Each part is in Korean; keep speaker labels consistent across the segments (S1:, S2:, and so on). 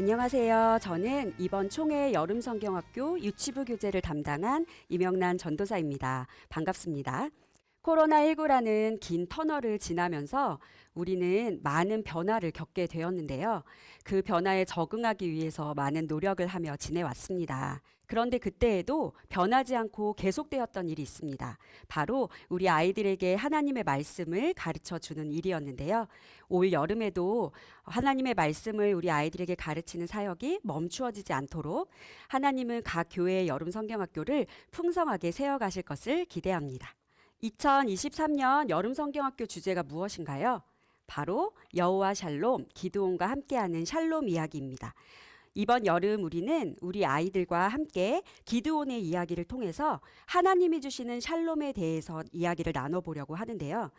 S1: 안녕하세요. 저는 이번 총회 여름성경학교 유치부 교재를 담당한 이명란 전도사입니다. 반갑습니다. 코로나19라는 긴 터널을 지나면서 우리는 많은 변화를 겪게 되었는데요. 그 변화에 적응하기 위해서 많은 노력을 하며 지내왔습니다. 그런데 그때에도 변하지 않고 계속되었던 일이 있습니다. 바로 우리 아이들에게 하나님의 말씀을 가르쳐 주는 일이었는데요. 올 여름에도 하나님의 말씀을 우리 아이들에게 가르치는 사역이 멈추어지지 않도록 하나님은 각 교회의 여름 성경학교를 풍성하게 세워가실 것을 기대합니다. 2023년 여름 성경학교 주제가 무엇인가요? 바로 여호와 샬롬, 기드온과 함께하는 샬롬 이야기입니다. 이번 여름 우리는 우리 아이들과 함께 기드온의 이야기를 통해서 하나님이 주시는 샬롬에 대해서 이야기를 나눠보려고 하는데요.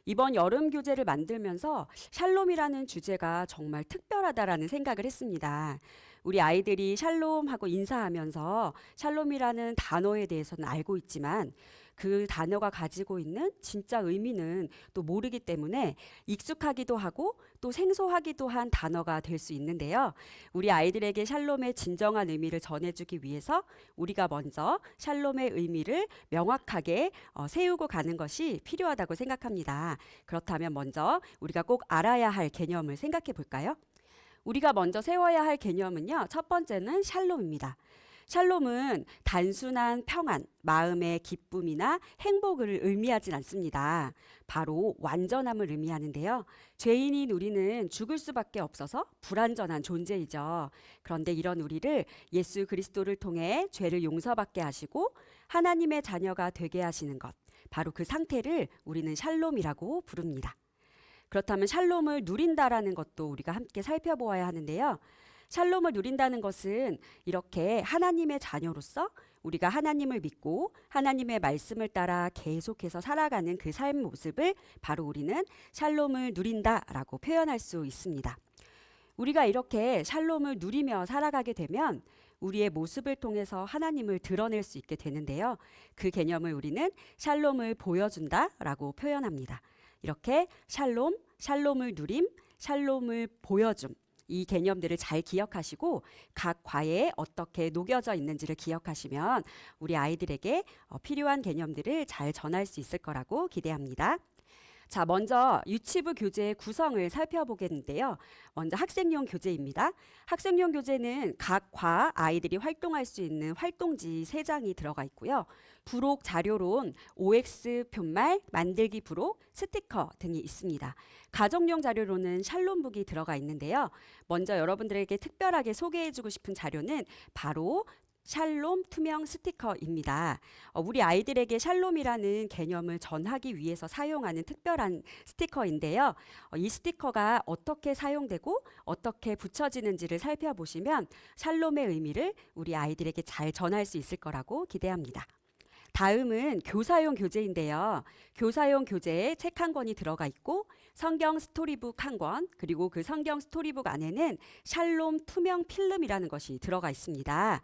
S1: 이번 여름 교재를 만들면서 샬롬이라는 주제가 정말 특별하다라는 생각을 했습니다. 우리 아이들이 샬롬하고 인사하면서 샬롬이라는 단어에 대해서는 알고 있지만 그 단어가 가지고 있는 진짜 의미는 또 모르기 때문에 익숙하기도 하고 또 생소하기도 한 단어가 될 수 있는데요. 우리 아이들에게 샬롬의 진정한 의미를 전해주기 위해서 우리가 먼저 샬롬의 의미를 명확하게 세우고 가는 것이 필요하다고 생각합니다. 그렇다면 먼저 우리가 꼭 알아야 할 개념을 생각해 볼까요? 우리가 먼저 세워야 할 개념은요. 첫 번째는 샬롬입니다. 샬롬은 단순한 평안, 마음의 기쁨이나 행복을 의미하진 않습니다. 바로 완전함을 의미하는데요. 죄인인 우리는 죽을 수밖에 없어서 불완전한 존재이죠. 그런데 이런 우리를 예수 그리스도를 통해 죄를 용서받게 하시고 하나님의 자녀가 되게 하시는 것, 바로 그 상태를 우리는 샬롬이라고 부릅니다. 그렇다면 샬롬을 누린다라는 것도 우리가 함께 살펴보아야 하는데요. 샬롬을 누린다는 것은 이렇게 하나님의 자녀로서 우리가 하나님을 믿고 하나님의 말씀을 따라 계속해서 살아가는 그 삶 모습을 바로 우리는 샬롬을 누린다라고 표현할 수 있습니다. 우리가 이렇게 샬롬을 누리며 살아가게 되면 우리의 모습을 통해서 하나님을 드러낼 수 있게 되는데요. 그 개념을 우리는 샬롬을 보여준다라고 표현합니다. 이렇게 샬롬, 샬롬을 누림, 샬롬을 보여줌, 이 개념들을 잘 기억하시고 각 과에 어떻게 녹여져 있는지를 기억하시면 우리 아이들에게 필요한 개념들을 잘 전할 수 있을 거라고 기대합니다. 자, 먼저 유치부 교재의 구성을 살펴보겠는데요. 먼저 학생용 교재입니다. 학생용 교재는 각 과 아이들이 활동할 수 있는 활동지 3장이 들어가 있고요. 부록 자료론, OX 표말, 만들기 부록, 스티커 등이 있습니다. 가정용 자료로는 샬롬북이 들어가 있는데요. 먼저 여러분들에게 특별하게 소개해주고 싶은 자료는 바로 샬롬 투명 스티커입니다. 우리 아이들에게 샬롬이라는 개념을 전하기 위해서 사용하는 특별한 스티커인데요. 이 스티커가 어떻게 사용되고 어떻게 붙여지는지를 살펴보시면 샬롬의 의미를 우리 아이들에게 잘 전할 수 있을 거라고 기대합니다. 다음은 교사용 교재인데요. 교사용 교재에 책 한 권이 들어가 있고 성경 스토리북 한 권, 그리고 그 성경 스토리북 안에는 샬롬 투명 필름이라는 것이 들어가 있습니다.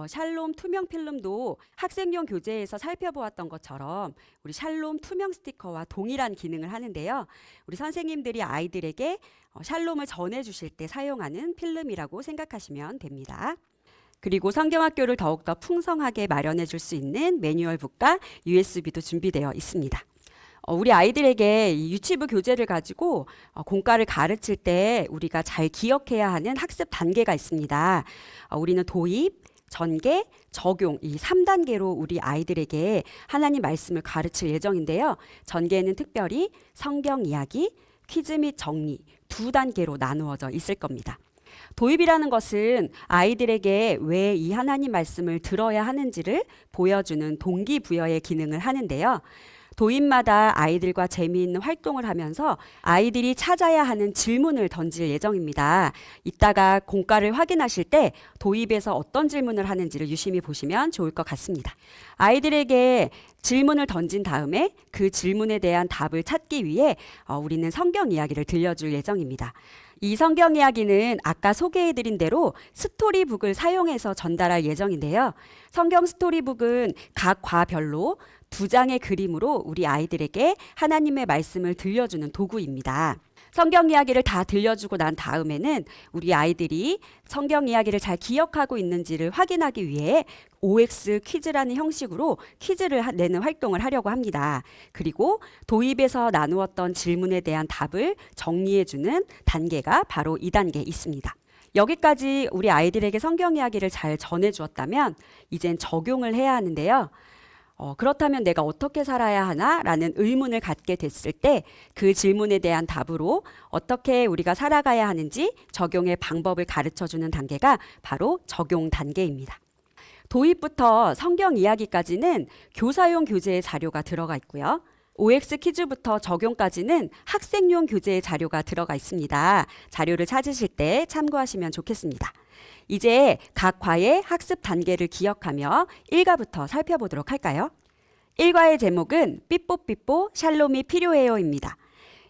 S1: 샬롬 투명 필름도 학생용 교재에서 살펴보았던 것처럼 우리 샬롬 투명 스티커와 동일한 기능을 하는데요. 우리 선생님들이 아이들에게 샬롬을 전해주실 때 사용하는 필름이라고 생각하시면 됩니다. 그리고 성경학교를 더욱더 풍성하게 마련해 줄 수 있는 매뉴얼북과 USB도 준비되어 있습니다. 우리 아이들에게 이 유치부 교재를 가지고 공과를 가르칠 때 우리가 잘 기억해야 하는 학습 단계가 있습니다. 우리는 도입, 전개, 적용 이 3단계로 우리 아이들에게 하나님 말씀을 가르칠 예정인데요. 전개는 특별히 성경 이야기, 퀴즈 및 정리 2단계로 나누어져 있을 겁니다. 도입이라는 것은 아이들에게 왜 이 하나님 말씀을 들어야 하는지를 보여주는 동기부여의 기능을 하는데요. 도입마다 아이들과 재미있는 활동을 하면서 아이들이 찾아야 하는 질문을 던질 예정입니다. 이따가 공과를 확인하실 때 도입에서 어떤 질문을 하는지를 유심히 보시면 좋을 것 같습니다. 아이들에게 질문을 던진 다음에 그 질문에 대한 답을 찾기 위해 우리는 성경 이야기를 들려줄 예정입니다. 이 성경 이야기는 아까 소개해드린 대로 스토리북을 사용해서 전달할 예정인데요. 성경 스토리북은 각 과별로 2장의 그림으로 우리 아이들에게 하나님의 말씀을 들려주는 도구입니다. 성경 이야기를 다 들려주고 난 다음에는 우리 아이들이 성경 이야기를 잘 기억하고 있는지를 확인하기 위해 OX 퀴즈라는 형식으로 퀴즈를 내는 활동을 하려고 합니다. 그리고 도입에서 나누었던 질문에 대한 답을 정리해주는 단계가 바로 2단계 있습니다. 여기까지 우리 아이들에게 성경 이야기를 잘 전해주었다면 이젠 적용을 해야 하는데요. 그렇다면 내가 어떻게 살아야 하나? 라는 의문을 갖게 됐을 때 그 질문에 대한 답으로 어떻게 우리가 살아가야 하는지 적용의 방법을 가르쳐주는 단계가 바로 적용 단계입니다. 도입부터 성경 이야기까지는 교사용 교재의 자료가 들어가 있고요. OX 퀴즈부터 적용까지는 학생용 교재의 자료가 들어가 있습니다. 자료를 찾으실 때 참고하시면 좋겠습니다. 이제 각 과의 학습 단계를 기억하며 1과부터 살펴보도록 할까요? 1과의 제목은 삐뽀삐뽀 샬롬이 필요해요입니다.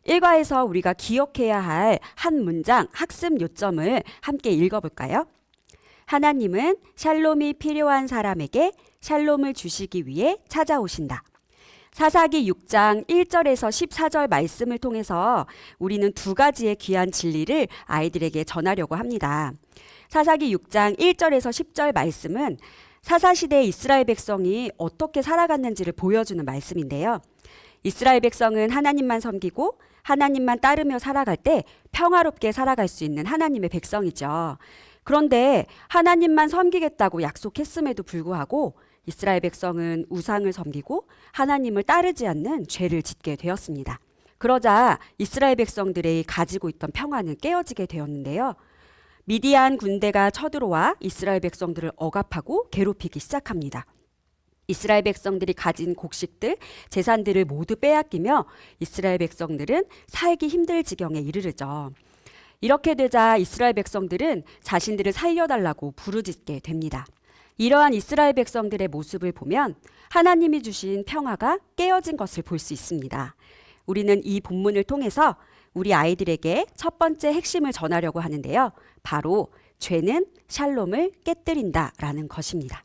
S1: 1과에서 우리가 기억해야 할 한 문장 학습 요점을 함께 읽어볼까요? 하나님은 샬롬이 필요한 사람에게 샬롬을 주시기 위해 찾아오신다. 사사기 6장 1절에서 14절 말씀을 통해서 우리는 두 가지의 귀한 진리를 아이들에게 전하려고 합니다. 사사기 6장 1절에서 10절 말씀은 사사시대의 이스라엘 백성이 어떻게 살아갔는지를 보여주는 말씀인데요. 이스라엘 백성은 하나님만 섬기고 하나님만 따르며 살아갈 때 평화롭게 살아갈 수 있는 하나님의 백성이죠. 그런데 하나님만 섬기겠다고 약속했음에도 불구하고 이스라엘 백성은 우상을 섬기고 하나님을 따르지 않는 죄를 짓게 되었습니다. 그러자 이스라엘 백성들이 가지고 있던 평화는 깨어지게 되었는데요. 미디안 군대가 쳐들어와 이스라엘 백성들을 억압하고 괴롭히기 시작합니다. 이스라엘 백성들이 가진 곡식들, 재산들을 모두 빼앗기며 이스라엘 백성들은 살기 힘들 지경에 이르르죠. 이렇게 되자 이스라엘 백성들은 자신들을 살려달라고 부르짖게 됩니다. 이러한 이스라엘 백성들의 모습을 보면 하나님이 주신 평화가 깨어진 것을 볼 수 있습니다. 우리는 이 본문을 통해서 우리 아이들에게 첫 번째 핵심을 전하려고 하는데요. 바로 죄는 샬롬을 깨뜨린다라는 것입니다.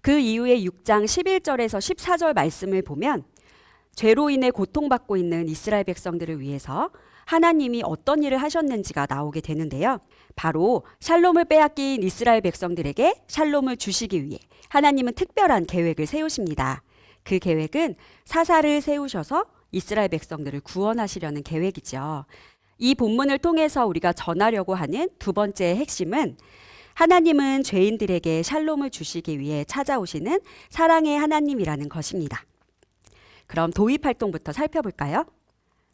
S1: 그 이후에 6장 11절에서 14절 말씀을 보면 죄로 인해 고통받고 있는 이스라엘 백성들을 위해서 하나님이 어떤 일을 하셨는지가 나오게 되는데요. 바로 샬롬을 빼앗긴 이스라엘 백성들에게 샬롬을 주시기 위해 하나님은 특별한 계획을 세우십니다. 그 계획은 사사를 세우셔서 이스라엘 백성들을 구원하시려는 계획이죠. 이 본문을 통해서 우리가 전하려고 하는 두 번째 핵심은 하나님은 죄인들에게 샬롬을 주시기 위해 찾아오시는 사랑의 하나님이라는 것입니다. 그럼 도입 활동부터 살펴볼까요?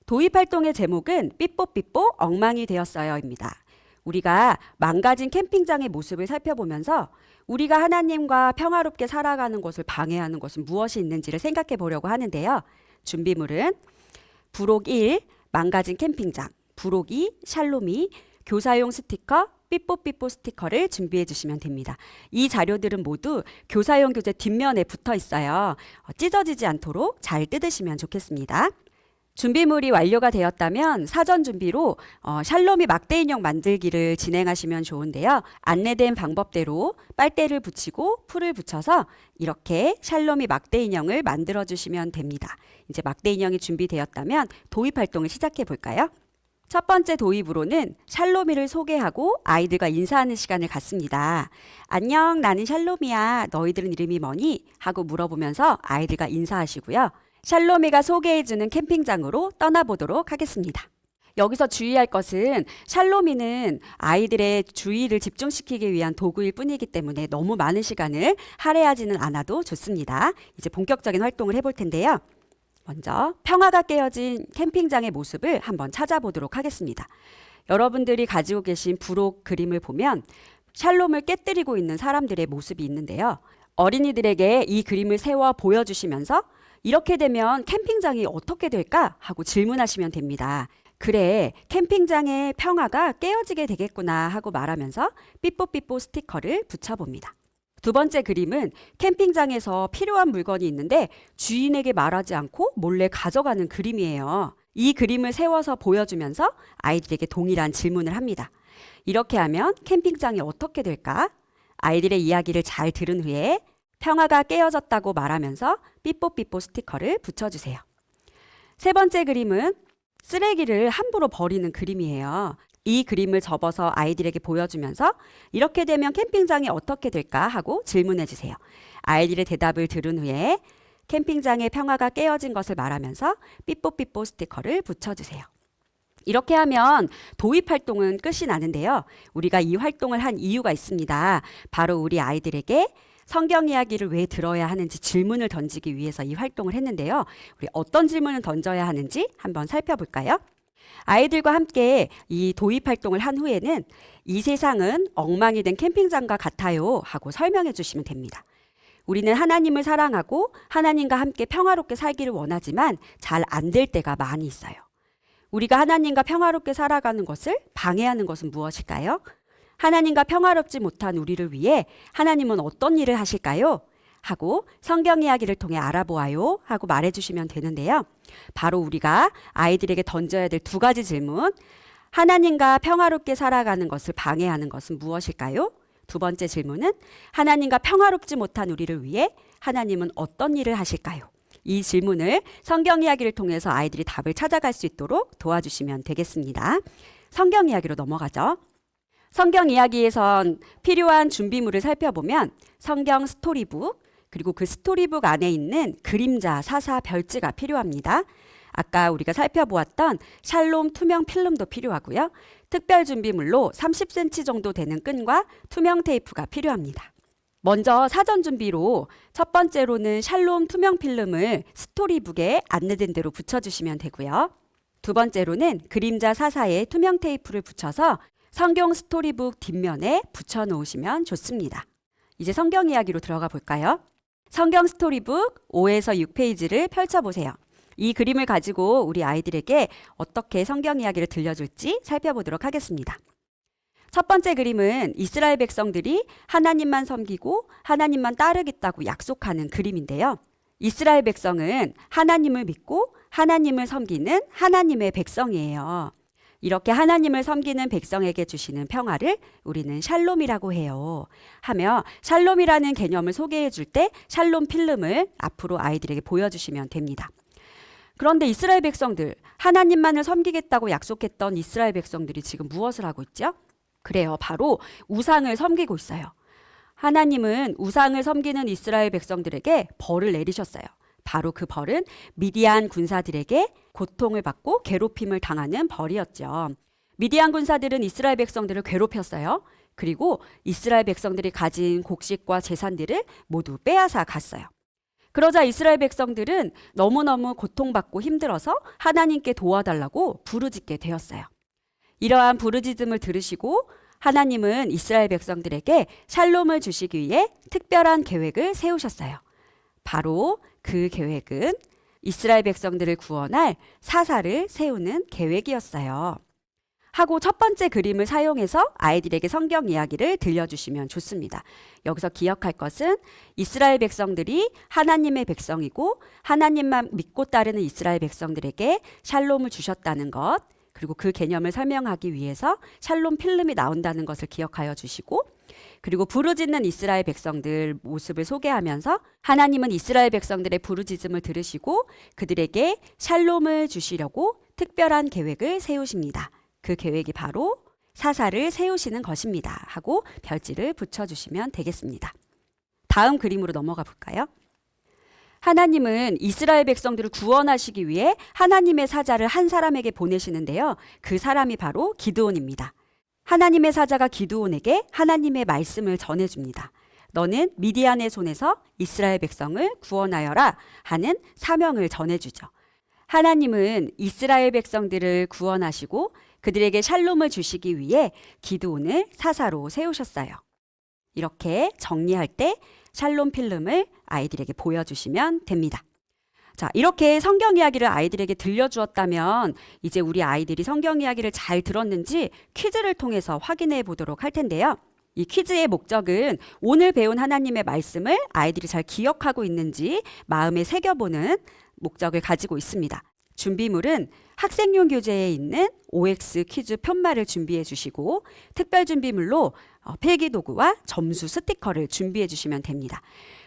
S1: 도입 활동의 제목은 삐뽀삐뽀 엉망이 되었어요입니다. 우리가 망가진 캠핑장의 모습을 살펴보면서 우리가 하나님과 평화롭게 살아가는 것을 방해하는 것은 무엇이 있는지를 생각해 보려고 하는데요. 준비물은 부록 1, 망가진 캠핑장, 부록 2, 샬롬이, 교사용 스티커, 삐뽀삐뽀 스티커를 준비해 주시면 됩니다. 이 자료들은 모두 교사용 교재 뒷면에 붙어 있어요. 찢어지지 않도록 잘 뜯으시면 좋겠습니다. 준비물이 완료가 되었다면 사전 준비로 샬롬이 막대 인형 만들기를 진행하시면 좋은데요. 안내된 방법대로 빨대를 붙이고 풀을 붙여서 이렇게 샬롬이 막대 인형을 만들어 주시면 됩니다. 이제 막대 인형이 준비되었다면 도입 활동을 시작해 볼까요? 첫 번째 도입으로는 샬롬이를 소개하고 아이들과 인사하는 시간을 갖습니다. 안녕, 나는 샬롬이야. 너희들은 이름이 뭐니? 하고 물어보면서 아이들과 인사하시고요. 샬롬이가 소개해주는 캠핑장으로 떠나보도록 하겠습니다. 여기서 주의할 것은 샬롬이는 아이들의 주의를 집중시키기 위한 도구일 뿐이기 때문에 너무 많은 시간을 할애하지는 않아도 좋습니다. 이제 본격적인 활동을 해볼 텐데요. 먼저 평화가 깨어진 캠핑장의 모습을 한번 찾아보도록 하겠습니다. 여러분들이 가지고 계신 부록 그림을 보면 샬롬을 깨뜨리고 있는 사람들의 모습이 있는데요. 어린이들에게 이 그림을 세워 보여주시면서 이렇게 되면 캠핑장이 어떻게 될까 하고 질문하시면 됩니다. 그래, 캠핑장의 평화가 깨어지게 되겠구나 하고 말하면서 삐뽀삐뽀 스티커를 붙여봅니다. 두 번째 그림은 캠핑장에서 필요한 물건이 있는데 주인에게 말하지 않고 몰래 가져가는 그림이에요. 이 그림을 세워서 보여주면서 아이들에게 동일한 질문을 합니다. 이렇게 하면 캠핑장이 어떻게 될까? 아이들의 이야기를 잘 들은 후에 평화가 깨어졌다고 말하면서 삐뽀삐뽀 스티커를 붙여주세요. 세 번째 그림은 쓰레기를 함부로 버리는 그림이에요. 이 그림을 접어서 아이들에게 보여주면서 이렇게 되면 캠핑장이 어떻게 될까 하고 질문해 주세요. 아이들의 대답을 들은 후에 캠핑장의 평화가 깨어진 것을 말하면서 삐뽀삐뽀 스티커를 붙여주세요. 이렇게 하면 도입 활동은 끝이 나는데요. 우리가 이 활동을 한 이유가 있습니다. 바로 우리 아이들에게 성경 이야기를 왜 들어야 하는지 질문을 던지기 위해서 이 활동을 했는데요. 우리 어떤 질문을 던져야 하는지 한번 살펴볼까요? 아이들과 함께 이 도입 활동을 한 후에는 이 세상은 엉망이 된 캠핑장과 같아요 하고 설명해 주시면 됩니다. 우리는 하나님을 사랑하고 하나님과 함께 평화롭게 살기를 원하지만 잘 안 될 때가 많이 있어요. 우리가 하나님과 평화롭게 살아가는 것을 방해하는 것은 무엇일까요? 하나님과 평화롭지 못한 우리를 위해 하나님은 어떤 일을 하실까요? 하고 성경 이야기를 통해 알아보아요 하고 말해주시면 되는데요. 바로 우리가 아이들에게 던져야 될 두 가지 질문. 하나님과 평화롭게 살아가는 것을 방해하는 것은 무엇일까요? 두 번째 질문은 하나님과 평화롭지 못한 우리를 위해 하나님은 어떤 일을 하실까요? 이 질문을 성경 이야기를 통해서 아이들이 답을 찾아갈 수 있도록 도와주시면 되겠습니다. 성경 이야기로 넘어가죠. 성경 이야기에선 필요한 준비물을 살펴보면 성경 스토리북, 그리고 그 스토리북 안에 있는 그림자, 사사, 별지가 필요합니다. 아까 우리가 살펴보았던 샬롬 투명 필름도 필요하고요. 특별 준비물로 30cm 정도 되는 끈과 투명 테이프가 필요합니다. 먼저 사전 준비로 첫 번째로는 샬롬 투명 필름을 스토리북에 안내된 대로 붙여주시면 되고요. 두 번째로는 그림자 사사에 투명 테이프를 붙여서 성경 스토리북 뒷면에 붙여 놓으시면 좋습니다. 이제 성경 이야기로 들어가 볼까요? 성경 스토리북 5에서 6페이지를 펼쳐보세요. 이 그림을 가지고 우리 아이들에게 어떻게 성경 이야기를 들려줄지 살펴보도록 하겠습니다. 첫 번째 그림은 이스라엘 백성들이 하나님만 섬기고 하나님만 따르겠다고 약속하는 그림인데요. 이스라엘 백성은 하나님을 믿고 하나님을 섬기는 하나님의 백성이에요. 이렇게 하나님을 섬기는 백성에게 주시는 평화를 우리는 샬롬이라고 해요. 하며 샬롬이라는 개념을 소개해 줄 때 샬롬 필름을 앞으로 아이들에게 보여주시면 됩니다. 그런데 이스라엘 백성들, 하나님만을 섬기겠다고 약속했던 이스라엘 백성들이 지금 무엇을 하고 있죠? 그래요. 바로 우상을 섬기고 있어요. 하나님은 우상을 섬기는 이스라엘 백성들에게 벌을 내리셨어요. 바로 그 벌은 미디안 군사들에게 고통을 받고 괴롭힘을 당하는 벌이었죠. 미디안 군사들은 이스라엘 백성들을 괴롭혔어요. 그리고 이스라엘 백성들이 가진 곡식과 재산들을 모두 빼앗아 갔어요. 그러자 이스라엘 백성들은 너무너무 고통받고 힘들어서 하나님께 도와달라고 부르짖게 되었어요. 이러한 부르짖음을 들으시고 하나님은 이스라엘 백성들에게 샬롬을 주시기 위해 특별한 계획을 세우셨어요. 바로 그 계획은 이스라엘 백성들을 구원할 사사를 세우는 계획이었어요. 하고 첫 번째 그림을 사용해서 아이들에게 성경 이야기를 들려주시면 좋습니다. 여기서 기억할 것은 이스라엘 백성들이 하나님의 백성이고 하나님만 믿고 따르는 이스라엘 백성들에게 샬롬을 주셨다는 것, 그리고 그 개념을 설명하기 위해서 샬롬 필름이 나온다는 것을 기억하여 주시고, 그리고 부르짖는 이스라엘 백성들 모습을 소개하면서 하나님은 이스라엘 백성들의 부르짖음을 들으시고 그들에게 샬롬을 주시려고 특별한 계획을 세우십니다. 그 계획이 바로 사사를 세우시는 것입니다. 하고 별지를 붙여주시면 되겠습니다. 다음 그림으로 넘어가 볼까요? 하나님은 이스라엘 백성들을 구원하시기 위해 하나님의 사자를 한 사람에게 보내시는데요. 그 사람이 바로 기드온입니다. 하나님의 사자가 기드온에게 하나님의 말씀을 전해줍니다. 너는 미디안의 손에서 이스라엘 백성을 구원하여라 하는 사명을 전해주죠. 하나님은 이스라엘 백성들을 구원하시고 그들에게 샬롬을 주시기 위해 기드온을 사사로 세우셨어요. 이렇게 정리할 때 샬롬 필름을 아이들에게 보여주시면 됩니다. 자, 이렇게 성경 이야기를 아이들에게 들려주었다면 이제 우리 아이들이 성경 이야기를 잘 들었는지 퀴즈를 통해서 확인해 보도록 할 텐데요. 이 퀴즈의 목적은 오늘 배운 하나님의 말씀을 아이들이 잘 기억하고 있는지 마음에 새겨보는 목적을 가지고 있습니다. 준비물은 학생용 교재에 있는 OX 퀴즈 편말을 준비해 주시고 특별 준비물로 필기도구와 점수 스티커를 준비해 주시면 됩니다.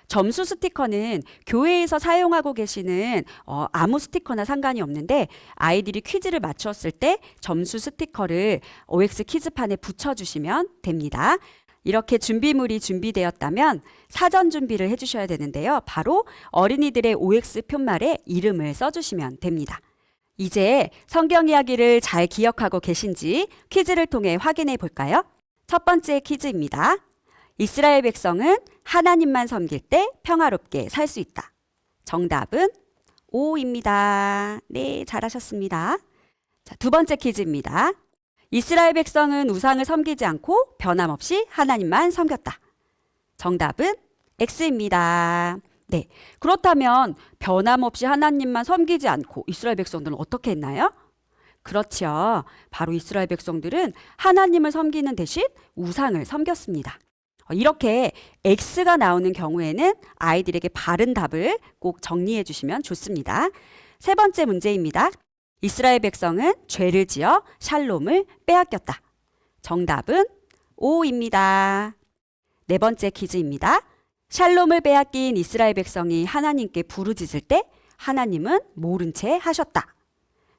S1: 점수 스티커는 교회에서 사용하고 계시는 아무 스티커나 상관이 없는데 아이들이 퀴즈를 맞추었을 때 점수 스티커를 OX 퀴즈판에 붙여주시면 됩니다. 이렇게 준비물이 준비되었다면 사전 준비를 해주셔야 되는데요. 바로 어린이들의 OX 표말에 이름을 써주시면 됩니다. 이제 성경 이야기를 잘 기억하고 계신지 퀴즈를 통해 확인해 볼까요? 첫 번째 퀴즈입니다. 이스라엘 백성은 하나님만 섬길 때 평화롭게 살 수 있다. 정답은 O입니다. 네, 잘하셨습니다. 자, 두 번째 퀴즈입니다. 이스라엘 백성은 우상을 섬기지 않고 변함없이 하나님만 섬겼다. 정답은 X입니다. 네, 그렇다면 변함없이 하나님만 섬기지 않고 이스라엘 백성들은 어떻게 했나요? 그렇죠. 바로 이스라엘 백성들은 하나님을 섬기는 대신 우상을 섬겼습니다. 이렇게 X가 나오는 경우에는 아이들에게 바른 답을 꼭 정리해 주시면 좋습니다. 세 번째 문제입니다. 이스라엘 백성은 죄를 지어 샬롬을 빼앗겼다. 정답은 O입니다. 네 번째 퀴즈입니다. 샬롬을 빼앗긴 이스라엘 백성이 하나님께 부르짖을 때 하나님은 모른 채 하셨다.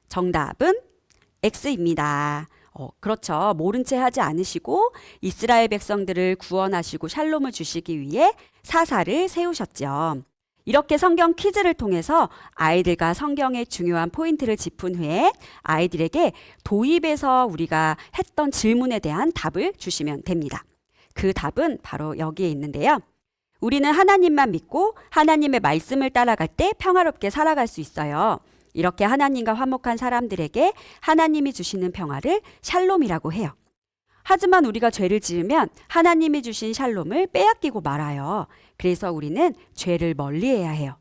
S1: 정답은 X입니다. 그렇죠. 모른 채 하지 않으시고 이스라엘 백성들을 구원하시고 샬롬을 주시기 위해 사사를 세우셨죠. 이렇게 성경 퀴즈를 통해서 아이들과 성경의 중요한 포인트를 짚은 후에 아이들에게 도입에서 우리가 했던 질문에 대한 답을 주시면 됩니다. 그 답은 바로 여기에 있는데요. 우리는 하나님만 믿고 하나님의 말씀을 따라갈 때 평화롭게 살아갈 수 있어요. 이렇게 하나님과 화목한 사람들에게 하나님이 주시는 평화를 샬롬이라고 해요. 하지만 우리가 죄를 지으면 하나님이 주신 샬롬을 빼앗기고 말아요. 그래서 우리는 죄를 멀리해야 해요.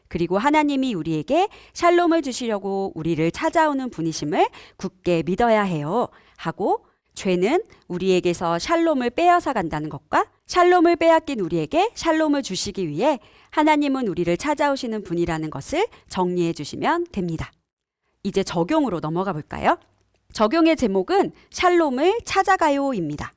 S1: 그리고 하나님이 우리에게 샬롬을 주시려고 우리를 찾아오는 분이심을 굳게 믿어야 해요. 하고 죄는 우리에게서 샬롬을 빼앗아 간다는 것과 샬롬을 빼앗긴 우리에게 샬롬을 주시기 위해 하나님은 우리를 찾아오시는 분이라는 것을 정리해 주시면 됩니다. 이제 적용으로 넘어가 볼까요? 적용의 제목은 샬롬을 찾아가요입니다.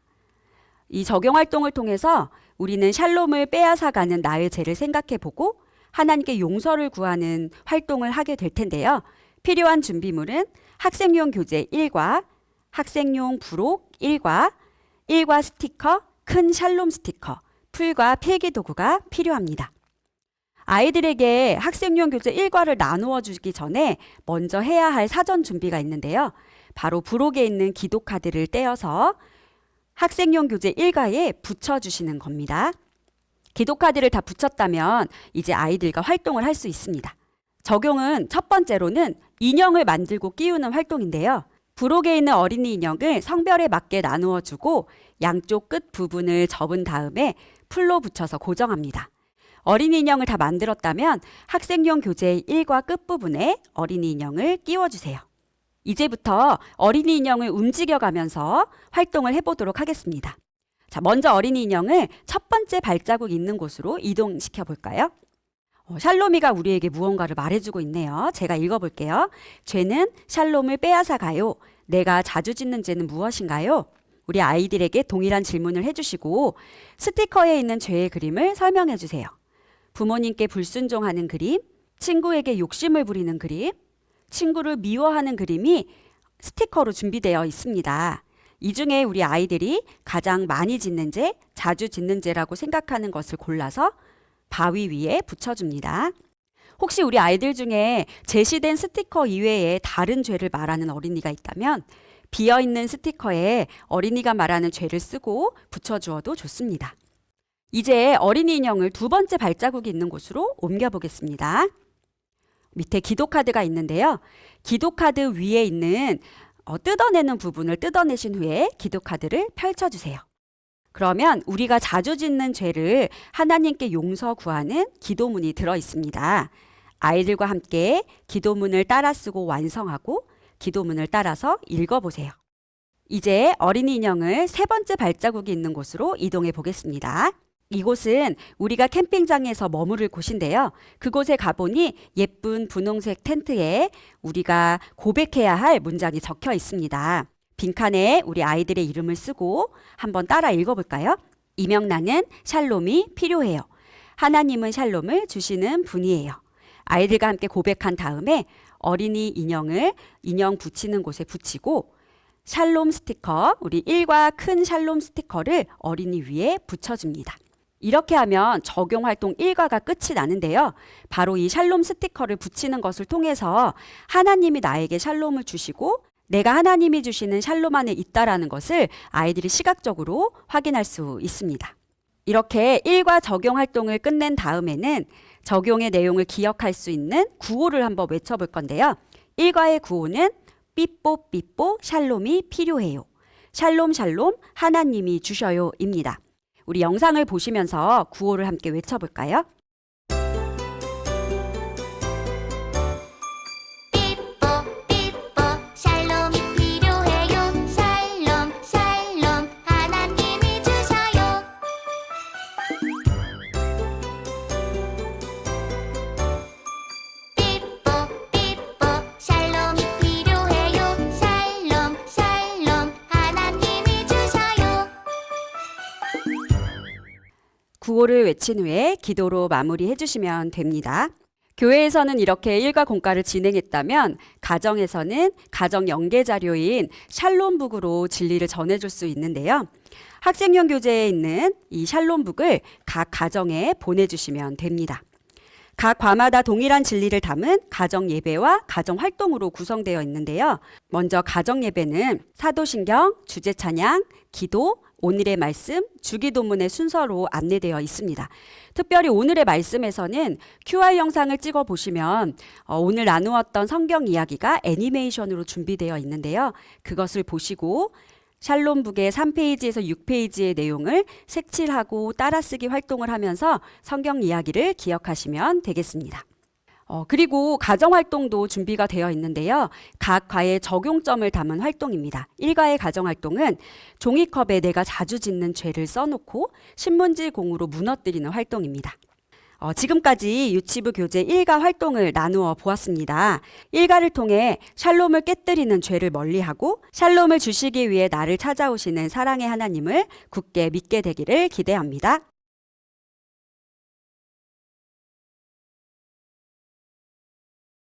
S1: 이 적용 활동을 통해서 우리는 샬롬을 빼앗아가는 나의 죄를 생각해보고 하나님께 용서를 구하는 활동을 하게 될 텐데요. 필요한 준비물은 학생용 교재 1과 학생용 부록 1과 스티커, 큰 샬롬 스티커, 풀과 필기도구가 필요합니다. 아이들에게 학생용 교재 1과를 나누어 주기 전에 먼저 해야 할 사전 준비가 있는데요. 바로 부록에 있는 기도 카드를 떼어서 학생용 교재 1과에 붙여주시는 겁니다. 기도 카드를 다 붙였다면 이제 아이들과 활동을 할 수 있습니다. 적용은 첫 번째로는 인형을 만들고 끼우는 활동인데요. 부록에 있는 어린이 인형을 성별에 맞게 나누어 주고 양쪽 끝 부분을 접은 다음에 풀로 붙여서 고정합니다. 어린이 인형을 다 만들었다면 학생용 교재 1과 끝부분에 어린이 인형을 끼워주세요. 이제부터 어린이 인형을 움직여가면서 활동을 해보도록 하겠습니다. 자, 먼저 어린이 인형을 첫 번째 발자국 있는 곳으로 이동시켜 볼까요? 샬롬이가 우리에게 무언가를 말해주고 있네요. 제가 읽어볼게요. 죄는 샬롬을 빼앗아 가요. 내가 자주 짓는 죄는 무엇인가요? 우리 아이들에게 동일한 질문을 해주시고 스티커에 있는 죄의 그림을 설명해 주세요. 부모님께 불순종하는 그림, 친구에게 욕심을 부리는 그림, 친구를 미워하는 그림이 스티커로 준비되어 있습니다. 이 중에 우리 아이들이 가장 많이 짓는 죄, 자주 짓는 죄라고 생각하는 것을 골라서 바위 위에 붙여줍니다. 혹시 우리 아이들 중에 제시된 스티커 이외에 다른 죄를 말하는 어린이가 있다면 비어있는 스티커에 어린이가 말하는 죄를 쓰고 붙여주어도 좋습니다. 이제 어린이 인형을 두 번째 발자국이 있는 곳으로 옮겨보겠습니다. 밑에 기도카드가 있는데요. 기도카드 위에 있는 뜯어내는 부분을 뜯어내신 후에 기도카드를 펼쳐주세요. 그러면 우리가 자주 짓는 죄를 하나님께 용서 구하는 기도문이 들어 있습니다. 아이들과 함께 기도문을 따라 쓰고 완성하고 기도문을 따라서 읽어보세요. 이제 어린이 인형을 세 번째 발자국이 있는 곳으로 이동해 보겠습니다. 이곳은 우리가 캠핑장에서 머무를 곳인데요. 그곳에 가보니 예쁜 분홍색 텐트에 우리가 고백해야 할 문장이 적혀 있습니다. 빈칸에 우리 아이들의 이름을 쓰고 한번 따라 읽어볼까요? 이명란은 샬롬이 필요해요. 하나님은 샬롬을 주시는 분이에요. 아이들과 함께 고백한 다음에 어린이 인형 붙이는 곳에 붙이고 샬롬 스티커, 우리 1과 큰 샬롬 스티커를 어린이 위에 붙여줍니다. 이렇게 하면 적용 활동 1과가 끝이 나는데요. 바로 이 샬롬 스티커를 붙이는 것을 통해서 하나님이 나에게 샬롬을 주시고 내가 하나님이 주시는 샬롬 안에 있다라는 것을 아이들이 시각적으로 확인할 수 있습니다. 이렇게 1과 적용 활동을 끝낸 다음에는 적용의 내용을 기억할 수 있는 구호를 한번 외쳐볼 건데요. 1과의 구호는 삐뽀 삐뽀 샬롬이 필요해요. 샬롬 샬롬 하나님이 주셔요입니다. 우리 영상을 보시면서 구호를 함께 외쳐볼까요?
S2: 삐뽀 삐뽀 샬롬이 필요해요. 샬롬 샬롬 하나님이 주셔요. 삐뽀 삐뽀 샬롬이 필요해요. 샬롬 샬롬 하나님이 주셔요.
S1: 구호를 외친 후에 기도로 마무리해 주시면 됩니다. 교회에서는 이렇게 일과 공과를 진행했다면 가정에서는 가정 연계 자료인 샬롬북으로 진리를 전해줄 수 있는데요. 학생용 교재에 있는 이 샬롬북을 각 가정에 보내주시면 됩니다. 각 과마다 동일한 진리를 담은 가정 예배와 가정 활동으로 구성되어 있는데요. 먼저 가정 예배는 사도신경, 주제 찬양, 기도, 오늘의 말씀, 주기도문의 순서로 안내되어 있습니다. 특별히 오늘의 말씀에서는 QR 영상을 찍어 보시면 오늘 나누었던 성경 이야기가 애니메이션으로 준비되어 있는데요. 그것을 보시고 샬롬북의 3페이지에서 6페이지의 내용을 색칠하고 따라쓰기 활동을 하면서 성경 이야기를 기억하시면 되겠습니다. 그리고 가정활동도 준비가 되어 있는데요. 각 과의 적용점을 담은 활동입니다. 1과의 가정활동은 종이컵에 내가 자주 짓는 죄를 써놓고 신문지 공으로 무너뜨리는 활동입니다. 지금까지 유치부 교재 1과 활동을 나누어 보았습니다. 1과를 통해 샬롬을 깨뜨리는 죄를 멀리하고 샬롬을 주시기 위해 나를 찾아오시는 사랑의 하나님을 굳게 믿게 되기를 기대합니다.